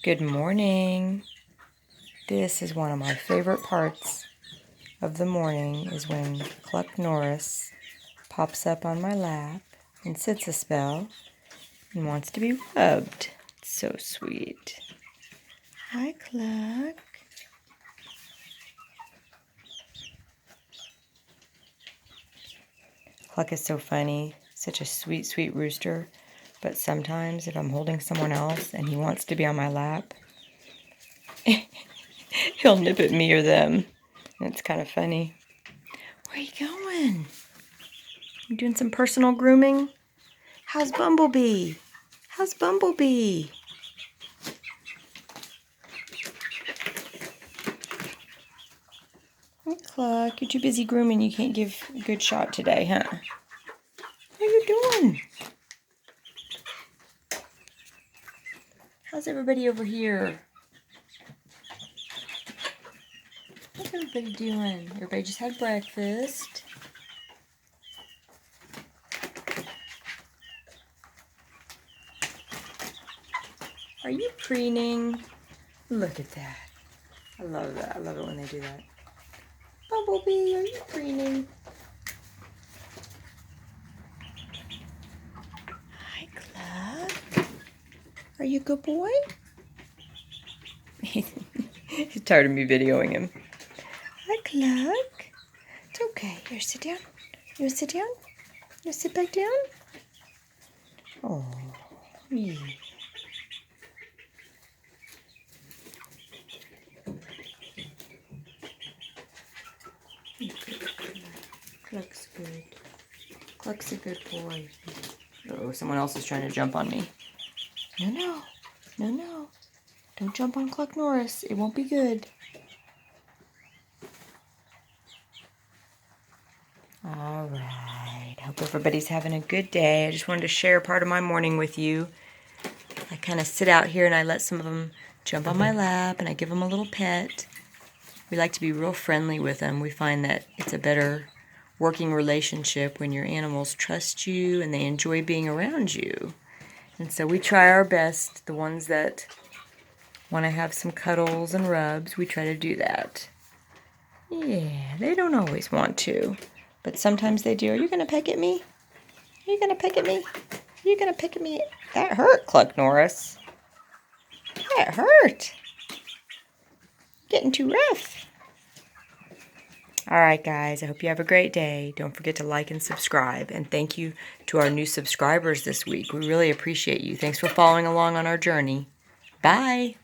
Good morning. This is one of my favorite parts of the morning is when Cluck Norris pops up on my lap and sits a spell and wants to be rubbed. It's so sweet. Hi, Cluck. Cluck is so funny. Such a sweet, sweet rooster. But sometimes if I'm holding someone else and he wants to be on my lap, he'll nip at me or them. It's kind of funny. Where are you going? You doing some personal grooming? How's Bumblebee? How's Bumblebee? Hey, Cluck, you're too busy grooming. You can't give a good shot today, huh? What are you doing? How's everybody over here? How's everybody doing? Everybody just had breakfast. Are you preening? Look at that. I love that. I love it when they do that. Bumblebee, are you preening? Hi, Cluck. Are you a good boy? He's tired of me videoing him. Hi, Cluck. It's okay. Here, sit down. You want to sit down? You want to sit back down? Oh, yeah. Cluck's good. Cluck's a good boy. Oh, someone else is trying to jump on me. No. Don't jump on Cluck Norris. It won't be good. All right. Hope everybody's having a good day. I just wanted to share part of my morning with you. I kind of sit out here and I let some of them jump on my lap and I give them a little pet. We like to be real friendly with them. We find that it's a better working relationship when your animals trust you and they enjoy being around you. And so we try our best. The ones that want to have some cuddles and rubs, we try to do that. Yeah, they don't always want to, but sometimes they do. Are you going to peck at me? Are you going to peck at me? Are you going to peck at me? That hurt, Cluck Norris. That hurt. Getting too rough. All right, guys, I hope you have a great day. Don't forget to like and subscribe. And thank you to our new subscribers this week. We really appreciate you. Thanks for following along on our journey. Bye.